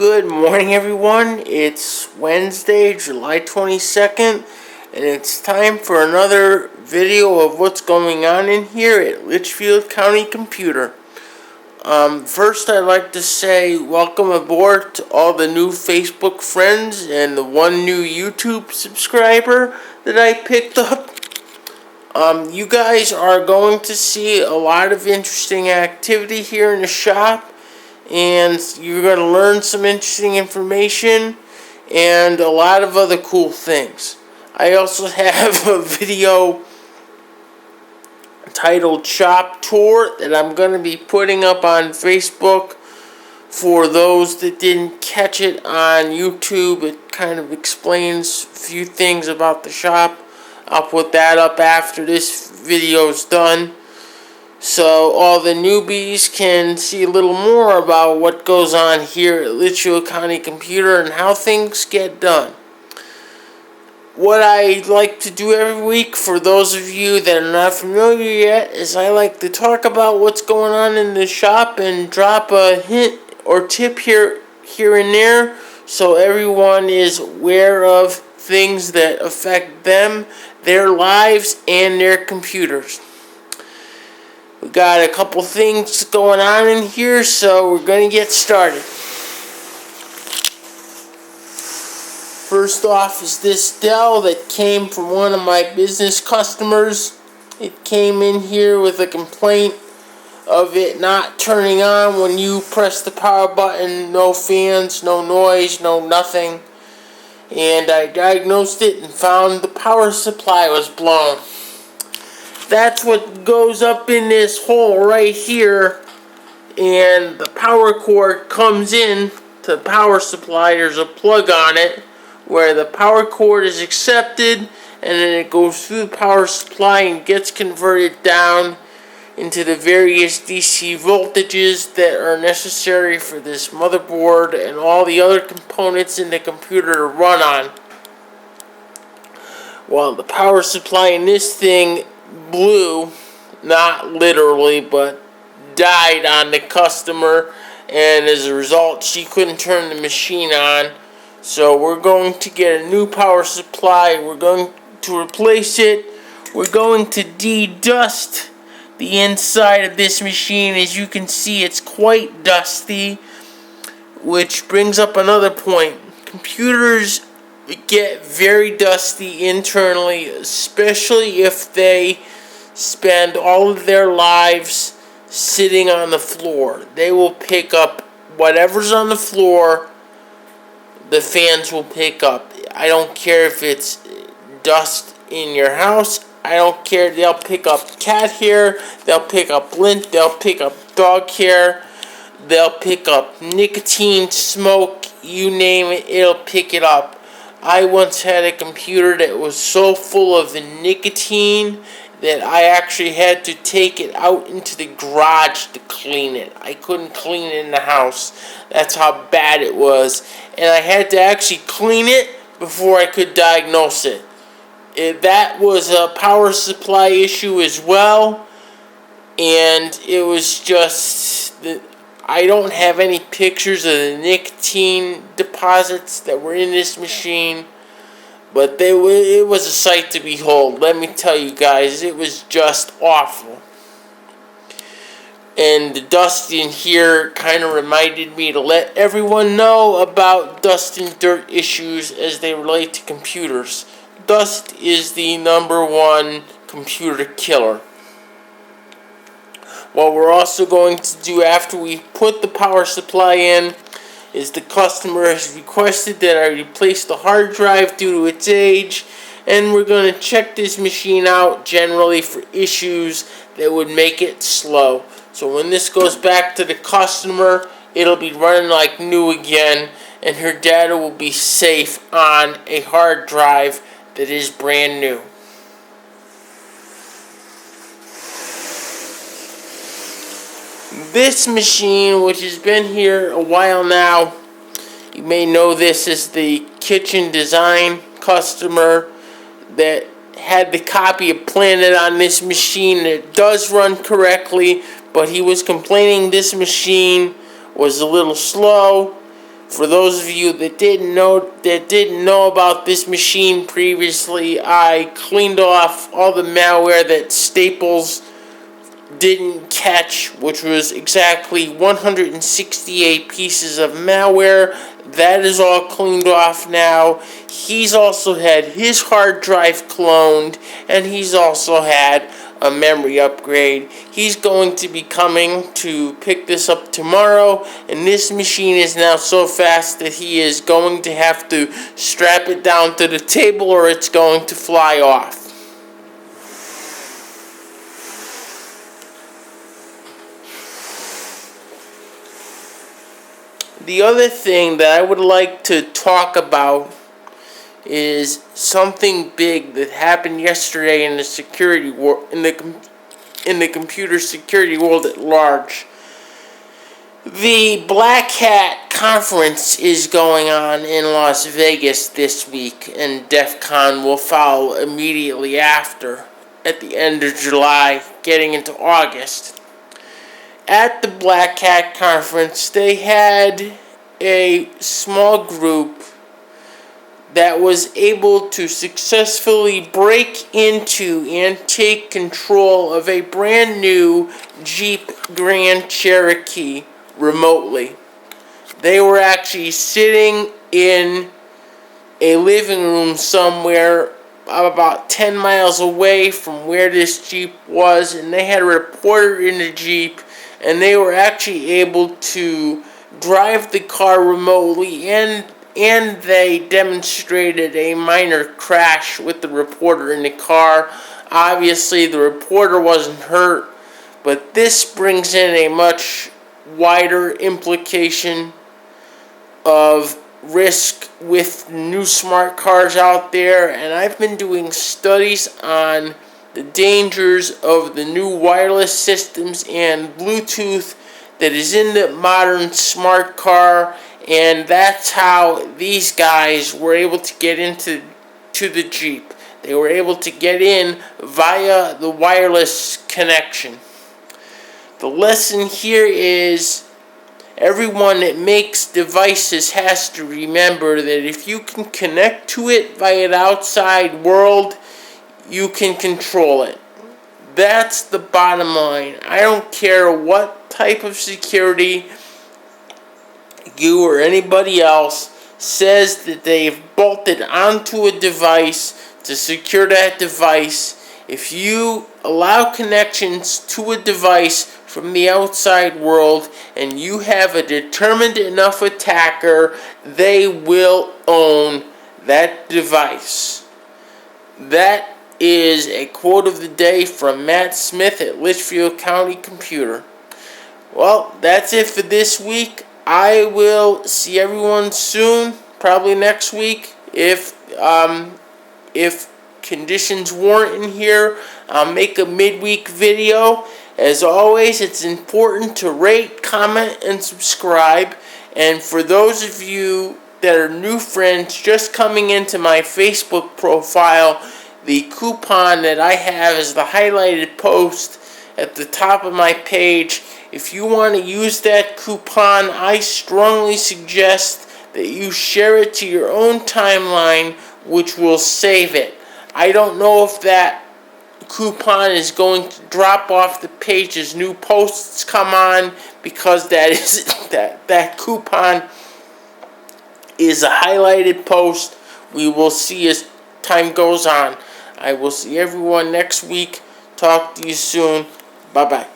Good morning, everyone. It's Wednesday, July 22nd, and it's time for another video of what's going on in here at Litchfield County Computer. First, I'd like to say welcome aboard to all the new Facebook friends and the one new YouTube subscriber that I picked up. You guys are going to see a lot of interesting activity here in the shop, and you're going to learn some interesting information and a lot of other cool things. I also have a video titled Shop Tour that I'm going to be putting up on Facebook for those that didn't catch it on YouTube. It kind of explains a few things about the shop. I'll put that up after this video's done, so all the newbies can see a little more about what goes on here at Litchfield County Computer and how things get done. What I like to do every week, for those of you that are not familiar yet, is I like to talk about what's going on in the shop and drop a hint or tip here and there, so everyone is aware of things that affect them, their lives, and their computers. We got a couple things going on in here, so we're going to get started. First off is this Dell that came from one of my business customers. It came in here with a complaint of it not turning on when you press the power button. No fans, no noise, no nothing. And I diagnosed it and found the power supply was blown. That's what goes up in this hole right here, and the power cord comes in to the power supply. There's a plug on it where the power cord is accepted, and then it goes through the power supply and gets converted down into the various DC voltages that are necessary for this motherboard and all the other components in the computer to run on. Well, the power supply in this thing blew, not literally, but died on the customer, and as a result she couldn't turn the machine on. So we're going to get a new power supply. We're going to replace it. We're going to de-dust the inside of this machine. As you can see, it's quite dusty, which brings up another point. Computers get very dusty internally, especially if they spend all of their lives sitting on the floor. They will pick up whatever's on the floor. The fans will pick up. I don't care if it's dust in your house. I don't care. They'll pick up cat hair. They'll pick up lint. They'll pick up dog hair. They'll pick up nicotine, smoke, you name it, it'll pick it up. I once had a computer that was so full of the nicotine that I actually had to take it out into the garage to clean it. I couldn't clean it in the house. That's how bad it was. And I had to actually clean it before I could diagnose it. That was a power supply issue as well. And it was just, I don't have any pictures of the nicotine deposits that were in this machine, but it was a sight to behold. Let me tell you guys, it was just awful. And the dust in here kind of reminded me to let everyone know about dust and dirt issues as they relate to computers. Dust is the #1 computer killer. What we're also going to do after we put the power supply in is the customer has requested that I replace the hard drive due to its age, and we're going to check this machine out generally for issues that would make it slow. So when this goes back to the customer, it'll be running like new again, and her data will be safe on a hard drive that is brand new. This machine, which has been here a while now, you may know this as the kitchen design customer that had the copy of Planit on this machine. It does run correctly, but he was complaining this machine was a little slow For those of you that didn't know about this machine previously, I cleaned off all the malware that Staples didn't catch, which was exactly 168 pieces of malware. That is all cleaned off now. He's also had his hard drive cloned, and he's also had a memory upgrade. He's going to be coming to pick this up tomorrow, and this machine is now so fast that he is going to have to strap it down to the table or it's going to fly off. The other thing that I would like to talk about is something big that happened yesterday in the security in the computer security world at large. The Black Hat conference is going on in Las Vegas this week, and DEF CON will follow immediately after, at the end of July, getting into August. At the Black Hat conference, they had a small group that was able to successfully break into and take control of a brand new Jeep Grand Cherokee remotely. They were actually sitting in a living room somewhere about 10 miles away from where this Jeep was, and they had a reporter in the Jeep, and they were actually able to drive the car remotely, and they demonstrated a minor crash with the reporter in the car. Obviously, the reporter wasn't hurt, but this brings in a much wider implication of risk with new smart cars out there, and I've been doing studies on the dangers of the new wireless systems and Bluetooth that is in the modern smart car, and that's how these guys were able to get into the Jeep. They were able to get in via the wireless connection. The lesson here is everyone that makes devices has to remember that if you can connect to it via the outside world, you can control it. That's the bottom line. I don't care what type of security you or anybody else says that they've bolted onto a device to secure that device. If you allow connections to a device from the outside world and you have a determined enough attacker, they will own that device. That is a quote of the day from Matt Smith at Litchfield County Computer. Well, that's it for this week. I will see everyone soon, probably next week. If conditions warrant in here, I'll make a midweek video. As always, it's important to rate, comment, and subscribe. And for those of you that are new friends just coming into my Facebook profile, the coupon that I have is the highlighted post at the top of my page. If you want to use that coupon, I strongly suggest that you share it to your own timeline, which will save it. I don't know if that coupon is going to drop off the page as new posts come on, because that coupon is a highlighted post. We will see as time goes on. I will see everyone next week. Talk to you soon. Bye-bye.